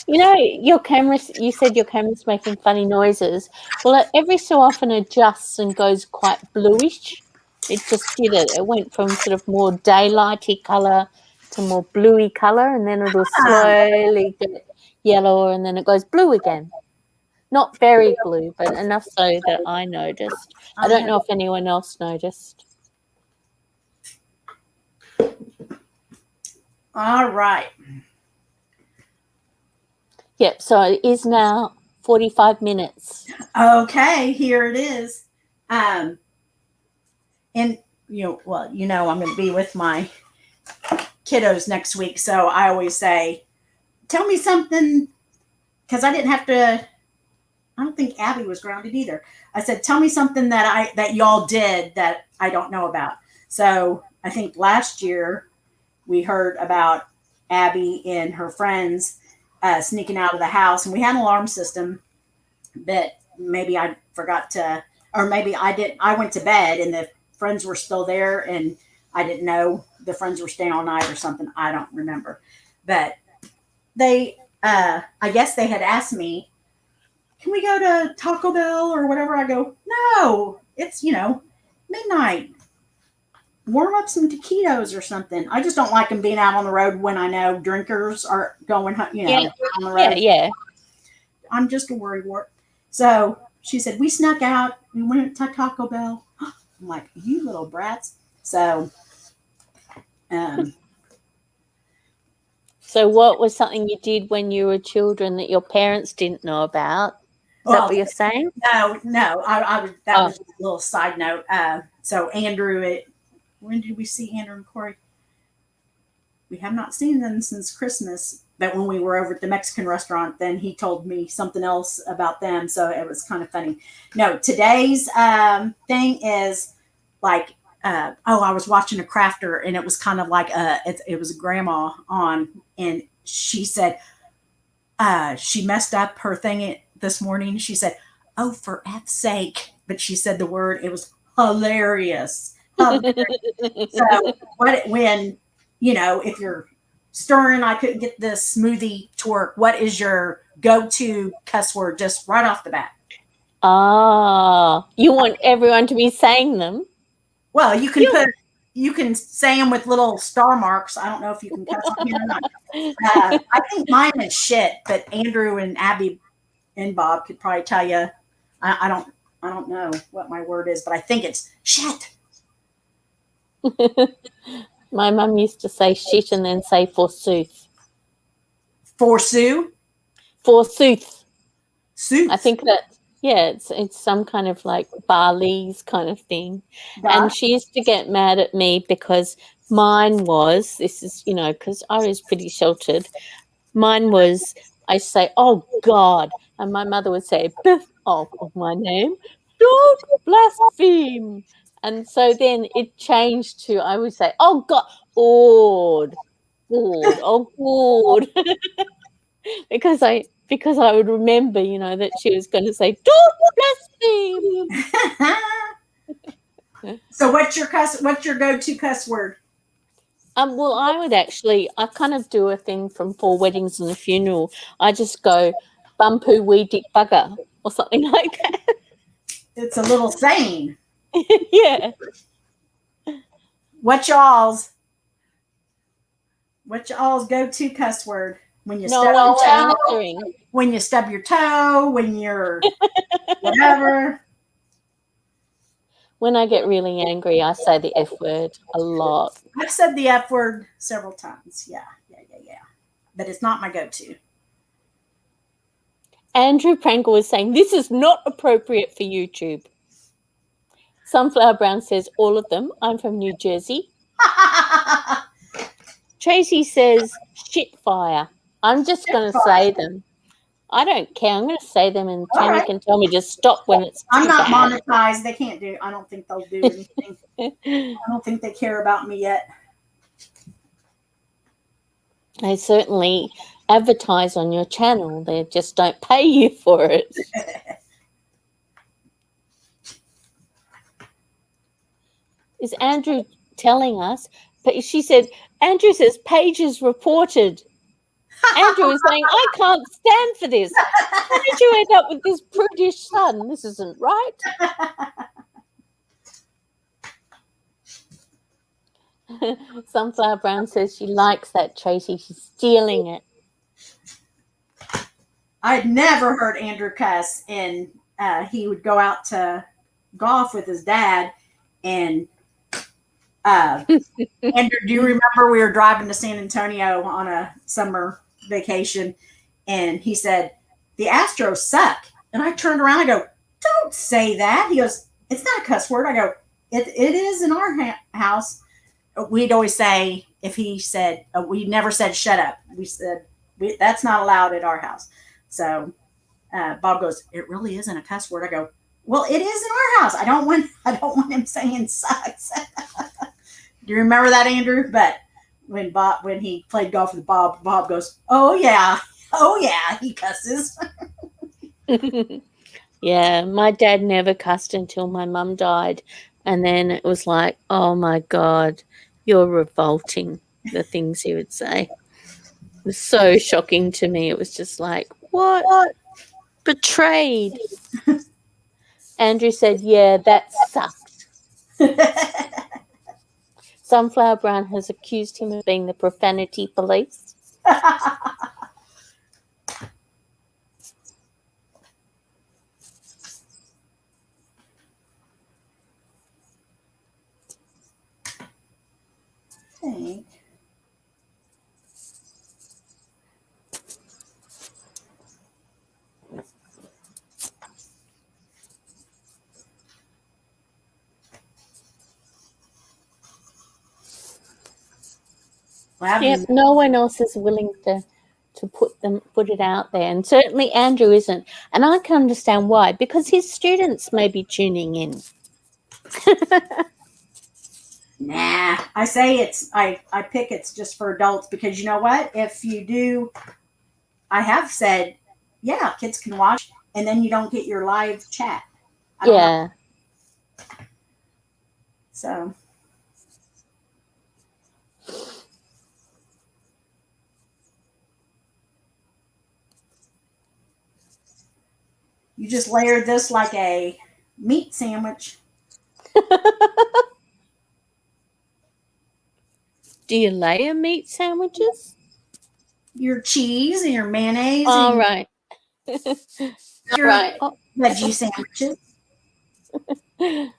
Speaker 2: Your camera, you said your camera's making funny noises. Well, it every so often adjusts and goes quite bluish. It just did it. It went from sort of more daylighty colour to more bluey colour, and then it'll slowly get yellower, and then it goes blue again. Not very blue, but enough so that I noticed. I don't know if anyone else noticed.
Speaker 1: All right.
Speaker 2: Yep, so it is now 45 minutes.
Speaker 1: Okay, here it is. And I'm going to be with my kiddos next week, so I always say, tell me something, because I didn't have to. I don't think Abby was grounded either. I said, tell me something that y'all did that I don't know about. So I think last year we heard about Abby and her friends sneaking out of the house, and we had an alarm system, but maybe I forgot to, or maybe I didn't. I went to bed and the friends were still there, and I didn't know the friends were staying all night or something. I don't remember, but they, I guess they had asked me, can we go to Taco Bell or whatever? I go, no, it's, midnight. Warm up some taquitos or something. I just don't like them being out on the road when I know drinkers are going, on the road.
Speaker 2: Yeah.
Speaker 1: I'm just a worrywart. So she said, we snuck out. We went to Taco Bell. I'm like, you little brats. So,
Speaker 2: So what was something you did when you were children that your parents didn't know about? Is that what you're saying?
Speaker 1: No. I was, that was just a little side note. So Andrew, when did we see Andrew and Corey? We have not seen them since Christmas, but when we were over at the Mexican restaurant, then he told me something else about them. So it was kind of funny. No, today's thing is like, I was watching a crafter, and it was kind of like it was a grandma on, and she said she messed up her thing this morning. She said, "Oh, for F's sake!" But she said the word. It was hilarious. So when if you're stirring, I couldn't get the smoothie to work. What is your go-to cuss word just right off the bat?
Speaker 2: You want everyone to be saying them?
Speaker 1: Well, you can say them with little star marks. I don't know if you can cuss on here or not. I think mine is shit, but Andrew and Abby and Bob could probably tell you. I don't know what my word is, but I think it's shit.
Speaker 2: My mum used to say shit and then say forsooth.
Speaker 1: Forsooth?
Speaker 2: Forsooth.
Speaker 1: Sooth.
Speaker 2: I think that, it's some kind of like Barley's kind of thing. And she used to get mad at me because mine was, because I was pretty sheltered. Mine was, I say, oh God. And my mother would say, Biff off of my name. Don't blaspheme. And so then it changed to, I would say, oh God, Ord, oh God. because I would remember, that she was going to say, don't blaspheme.
Speaker 1: So what's your go-to cuss word?
Speaker 2: Well, I kind of do a thing from 4 Weddings and a Funeral. I just go, bumpoo wee dick bugger, or something like that.
Speaker 1: It's a little saying.
Speaker 2: Yeah.
Speaker 1: What's y'all's go-to cuss word when you stub your toe? When you stub your toe, when you're whatever.
Speaker 2: When I get really angry, I say the F word a lot.
Speaker 1: I've said the F word several times. Yeah. But it's not my go-to.
Speaker 2: Andrew Prangle is saying, this is not appropriate for YouTube. Sunflower Brown says, all of them. I'm from New Jersey. Tracy says, shit fire. I'm just going to say them. I don't care. I'm going to say them, and Tammy can tell me to stop when it's too
Speaker 1: I'm not
Speaker 2: bad.
Speaker 1: monetized. They can't do. I don't think they'll do anything. I don't think they care about me yet.
Speaker 2: They certainly advertise on your channel. They just don't pay you for it. Is Andrew telling us? She said, Andrew says, Paige is reported. Andrew is saying, I can't stand for this. How did you end up with this prudish son? This isn't right. Sunflower Brown says she likes that, Tracy. She's stealing it.
Speaker 1: I'd never heard Andrew cuss, and he would go out to golf with his dad. And Andrew, do you remember we were driving to San Antonio on a summer vacation, and he said the Astros suck, and I turned around, I go, "Don't say that." He goes, "It's not a cuss word." I go, "It is in our house." We'd always say, if he said, we never said shut up. We said that's not allowed at our house. So Bob goes, "It really isn't a cuss word." I go, "Well, it is in our house. I don't want him saying sucks." Do you remember that, Andrew? But when he played golf with Bob goes, "Oh yeah, he cusses."
Speaker 2: Yeah, my dad never cussed until my mum died. And then it was like, oh my God, you're revolting, the things he would say. It was so shocking to me. It was just like, what? Betrayed. Andrew said, yeah, that sucked. Sunflower Brown has accused him of being the profanity police.
Speaker 1: Think.
Speaker 2: Yep, no one else is willing to put it out there, and certainly Andrew isn't. And I can understand why, because his students may be tuning in.
Speaker 1: Nah, I say I pick it's just for adults, because you know what? If you do, I have said, yeah, kids can watch, and then you don't get your live chat.
Speaker 2: Yeah.
Speaker 1: So. You just layered this like a meat sandwich.
Speaker 2: Do you layer meat sandwiches?
Speaker 1: Your cheese and your mayonnaise.
Speaker 2: All
Speaker 1: and
Speaker 2: right.
Speaker 1: Your veggie sandwiches. You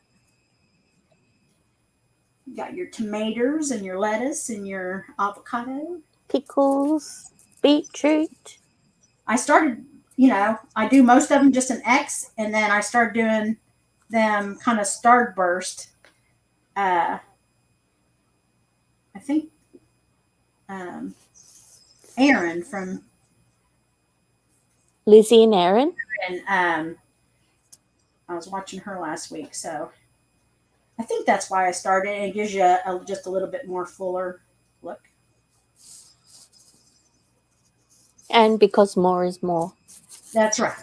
Speaker 1: got your tomatoes and your lettuce and your avocado.
Speaker 2: Pickles, beetroot.
Speaker 1: I started, I do most of them just an X, and then I started doing them kind of starburst. I think Erin from
Speaker 2: Lizzie and Erin.
Speaker 1: And I was watching her last week, so I think that's why I started. It gives you just a little bit more fuller look.
Speaker 2: And because more is more.
Speaker 1: That's right.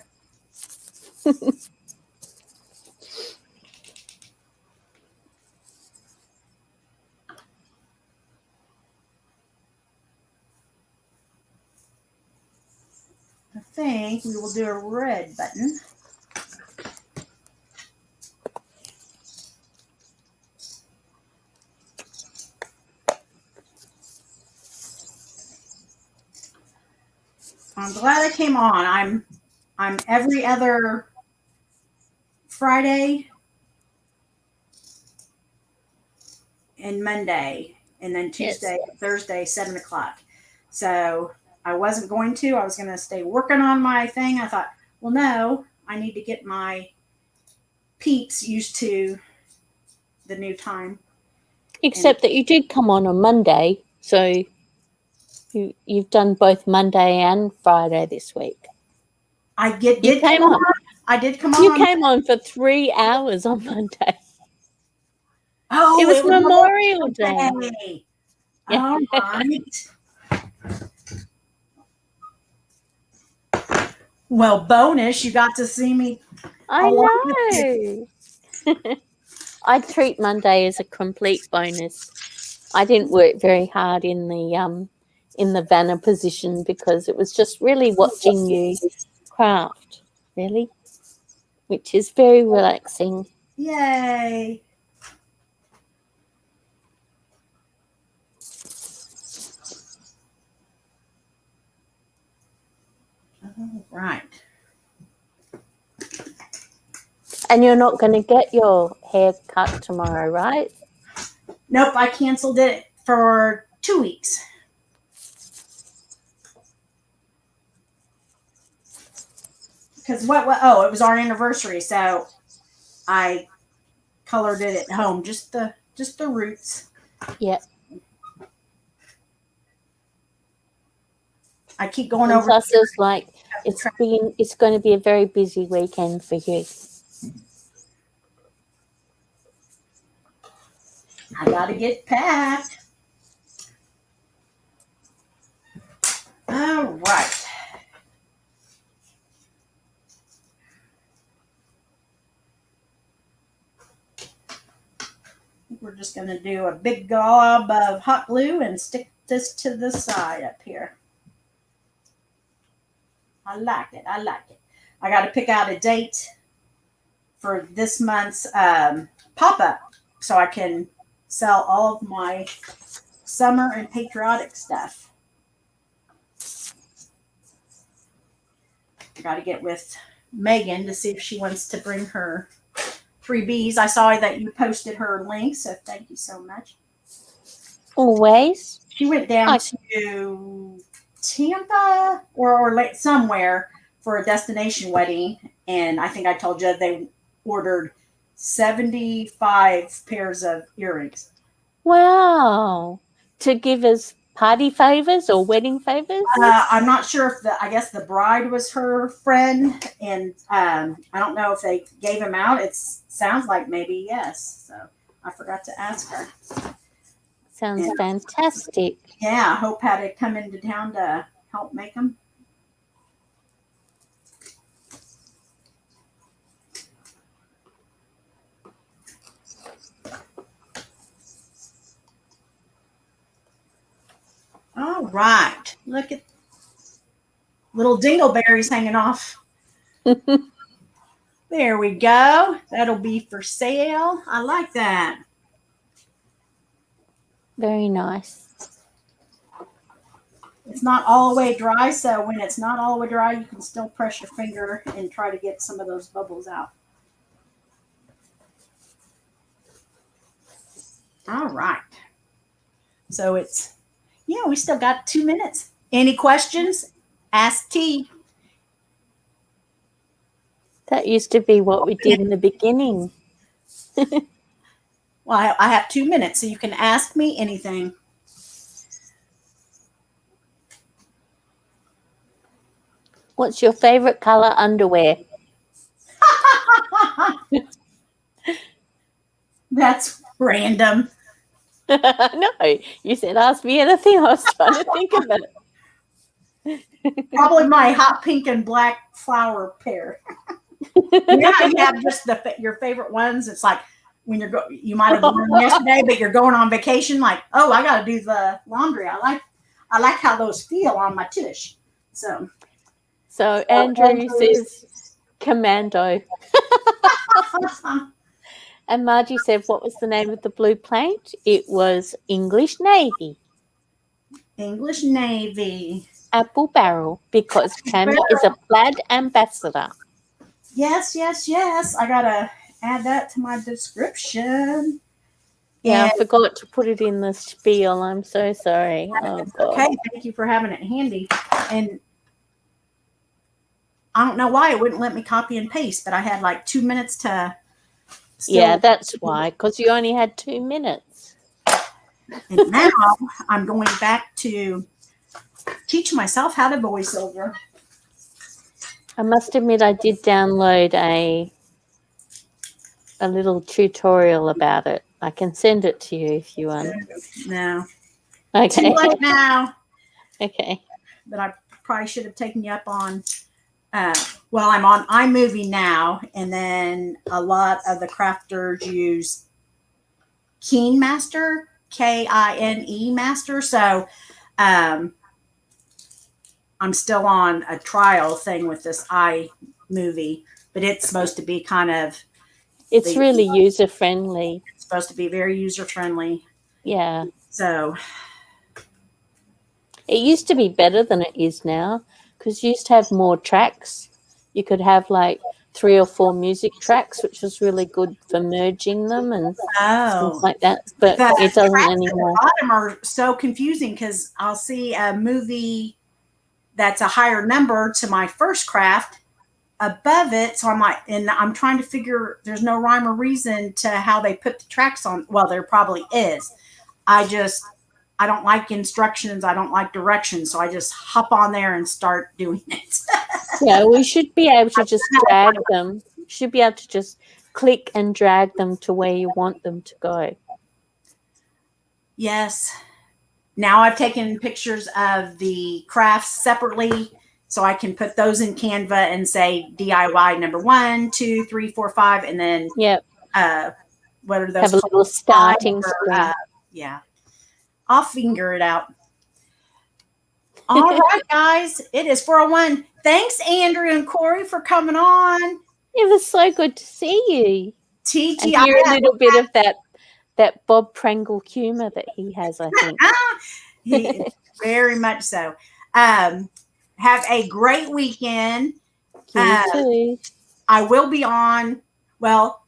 Speaker 1: I think we will do a red button. I'm glad I came on. I'm every other Friday and Monday, and then Tuesday, Thursday, 7:00. So I wasn't going to. I was going to stay working on my thing. I thought, well, no, I need to get my peeps used to the new time.
Speaker 2: Except that you did come on Monday, so you've done both Monday and Friday this week.
Speaker 1: I did come on. I did come on.
Speaker 2: You came on for 3 hours on Monday.
Speaker 1: Oh,
Speaker 2: it was Memorial Day.
Speaker 1: All right. Well, bonus, you got to see me.
Speaker 2: I know. I treat Monday as a complete bonus. I didn't work very hard in the Vanna position, because it was just really watching you craft, really, which is very relaxing.
Speaker 1: Yay. Right.
Speaker 2: And you're not going to get your hair cut tomorrow, right?
Speaker 1: Nope, I canceled it for 2 weeks. Because oh, it was our anniversary, so I colored it at home, just the roots.
Speaker 2: Yeah.
Speaker 1: I keep going
Speaker 2: And
Speaker 1: over.
Speaker 2: plus, it's like it's going to be a very busy weekend for you.
Speaker 1: I gotta get packed. All right. We're just gonna do a big glob of hot glue and stick this to the side up here. I like it. I like it. I got to pick out a date for this month's pop-up so I can sell all of my summer and patriotic stuff. I got to get with Megan to see if she wants to bring her 3Bs. I saw that you posted her link, so thank you so much.
Speaker 2: Always.
Speaker 1: She went down to Tampa or somewhere for a destination wedding, and I think I told you they ordered 75 pairs of earrings.
Speaker 2: Wow. To give us party favors or wedding favors?
Speaker 1: I'm not sure if I guess the bride was her friend, and I don't know if they gave them out. It sounds like maybe yes. So I forgot to ask her.
Speaker 2: Sounds fantastic.
Speaker 1: Yeah, I hope had to come into town to help make them. All right. Look at little dingleberries hanging off. There we go. That'll be for sale. I like that.
Speaker 2: Very nice.
Speaker 1: It's not all the way dry, so when it's not all the way dry, you can still press your finger and try to get some of those bubbles out. All right. So we still got 2 minutes. Any questions? Ask T.
Speaker 2: That used to be what we did in the beginning.
Speaker 1: Well, I have 2 minutes, so you can ask me anything.
Speaker 2: What's your favorite color underwear?
Speaker 1: That's random.
Speaker 2: No, you said ask me anything. I was trying to think of it.
Speaker 1: Probably my hot pink and black flower pair. Yeah, you have just your favorite ones. It's like when you might have worn them yesterday, but you're going on vacation. Like, oh, I got to do the laundry. I like how those feel on my tush. So
Speaker 2: Andrew says commando. And Margie said, what was the name of the blue paint? It was English Navy.
Speaker 1: English Navy.
Speaker 2: Apple Barrel, because Tammy is a plaid ambassador.
Speaker 1: Yes. I got to add that to my description.
Speaker 2: Yeah, I forgot to put it in the spiel. I'm so sorry. Oh, God.
Speaker 1: Okay, thank you for having it handy. And I don't know why it wouldn't let me copy and paste, but I had like 2 minutes to.
Speaker 2: Yeah, that's why, because you only had 2 minutes.
Speaker 1: And now I'm going back to teach myself how to voiceover.
Speaker 2: I must admit I did download a little tutorial about it. I can send it to you if you want.
Speaker 1: No.
Speaker 2: Okay.
Speaker 1: Too late now.
Speaker 2: Okay.
Speaker 1: But I probably should have taken you up on. I'm on iMovie now, and then a lot of the crafters use KineMaster, Kine Master. So I'm still on a trial thing with this iMovie, but it's supposed to be kind of.
Speaker 2: It's really user friendly.
Speaker 1: It's supposed to be very user friendly.
Speaker 2: Yeah.
Speaker 1: So.
Speaker 2: It used to be better than it is now, because you used to have more tracks. You could have like 3 or 4 music tracks, which was really good for merging them and things like that. But it doesn't anymore.
Speaker 1: At the bottom are so confusing because I'll see a movie that's a higher number to my first craft above it. So I'm like, and I'm trying to figure, there's no rhyme or reason to how they put the tracks on. Well, there probably is. I don't like instructions. I don't like directions. So I just hop on there and start doing it.
Speaker 2: Yeah, we should be able to just drag them. Should be able to just click and drag them to where you want them to go.
Speaker 1: Yes. Now I've taken pictures of the crafts separately so I can put those in Canva and say DIY number 1, 2, 3, 4, 5, and then what are those?
Speaker 2: Have a little starting screen.
Speaker 1: Yeah. I'll figure it out. All right, guys. It is 4:01. Thanks, Andrew and Corey, for coming on.
Speaker 2: It was so good to see you.
Speaker 1: TGI.
Speaker 2: And hear a little bit of that Bob Prangle humor that he has, I think.
Speaker 1: Very much so. Have a great weekend.
Speaker 2: You too.
Speaker 1: I will be on. Well,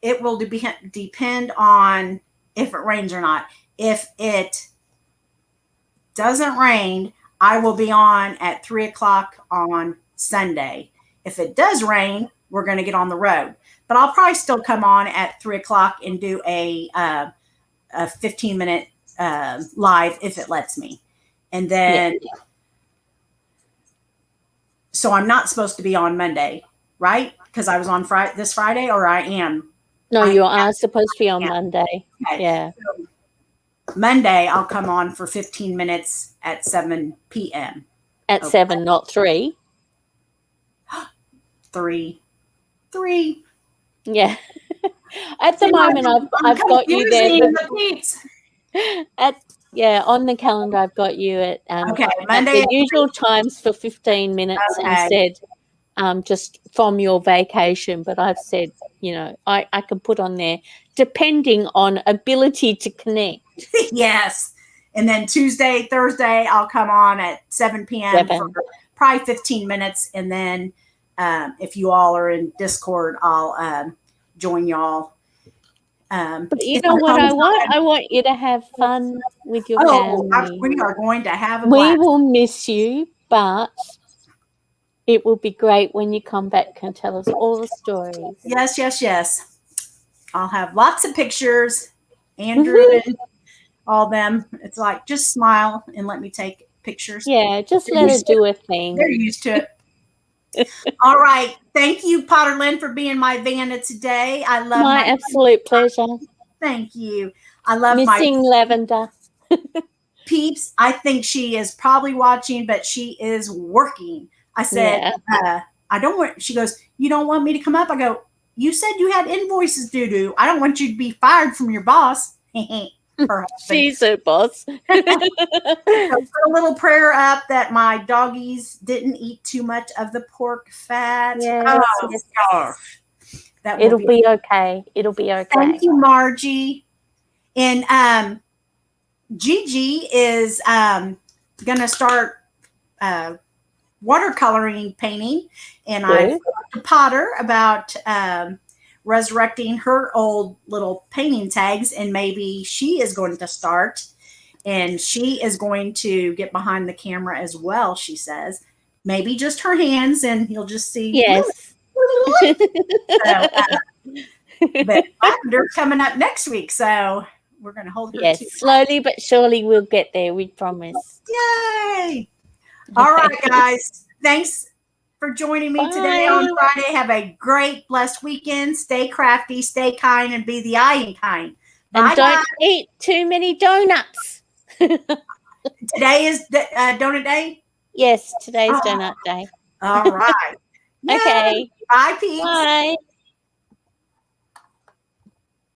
Speaker 1: it will depend on if it rains or not. If it doesn't rain, I will be on at 3:00 on Sunday. If it does rain, we're going to get on the road. But I'll probably still come on at 3:00 and do a 15-minute live if it lets me. And then, so I'm not supposed to be on Monday, right? Because I was on this Friday, or I am.
Speaker 2: No, you are supposed to be on Monday. Okay. Yeah.
Speaker 1: So Monday, I'll come on for 15 minutes at 7 p.m.
Speaker 2: At 7, not 3.
Speaker 1: 3.
Speaker 2: Yeah. At the moment, I've got you there. On the calendar, I've got you at
Speaker 1: Monday
Speaker 2: at the usual times for 15 minutes and said just from your vacation. But I've said, I can put on there depending on ability to connect.
Speaker 1: Yes. And then Tuesday, Thursday, I'll come on at 7 p.m. for probably 15 minutes. And then if you all are in Discord, I'll join y'all.
Speaker 2: But you know what I want? I want you to have fun with your family.
Speaker 1: We are going to have a blast.
Speaker 2: We will miss you, but it will be great when you come back and tell us all the stories.
Speaker 1: Yes. I'll have lots of pictures. Andrew and all them. It's like, just smile and let me take pictures.
Speaker 2: Yeah, just let her do a thing.
Speaker 1: They're used to it. All right. Thank you, Potter Lynn, for being my Vanna today. I love
Speaker 2: my absolute pleasure.
Speaker 1: Thank you. I love
Speaker 2: missing Lavender.
Speaker 1: Peeps. I think she is probably watching, but she is working. I said, I don't want, she goes, you don't want me to come up? I go, you said you had invoices due. I don't want you to be fired from your boss.
Speaker 2: She's a boss.
Speaker 1: So put a little prayer up that my doggies didn't eat too much of the pork fat.
Speaker 2: Yes.
Speaker 1: Gosh.
Speaker 2: It'll be okay. It'll be okay.
Speaker 1: Thank you, Margie. And Gigi is going to start watercoloring painting. And I talked to Potter about resurrecting her old little painting tags, and maybe she is going to start, and she is going to get behind the camera as well, she says. Maybe just her hands, and you'll just see.
Speaker 2: Yes.
Speaker 1: But they're coming up next week, so we're going to hold her.
Speaker 2: Yes, slowly but surely we'll get there, we promise.
Speaker 1: Yay! All right, guys. Thanks for joining me today on Friday. Have a great, blessed weekend. Stay crafty, stay kind, and be the eyeing kind.
Speaker 2: And don't eat too many donuts.
Speaker 1: Today is donut day?
Speaker 2: Yes, today's donut day.
Speaker 1: All right.
Speaker 2: Okay.
Speaker 1: Bye, peeps.
Speaker 2: Bye.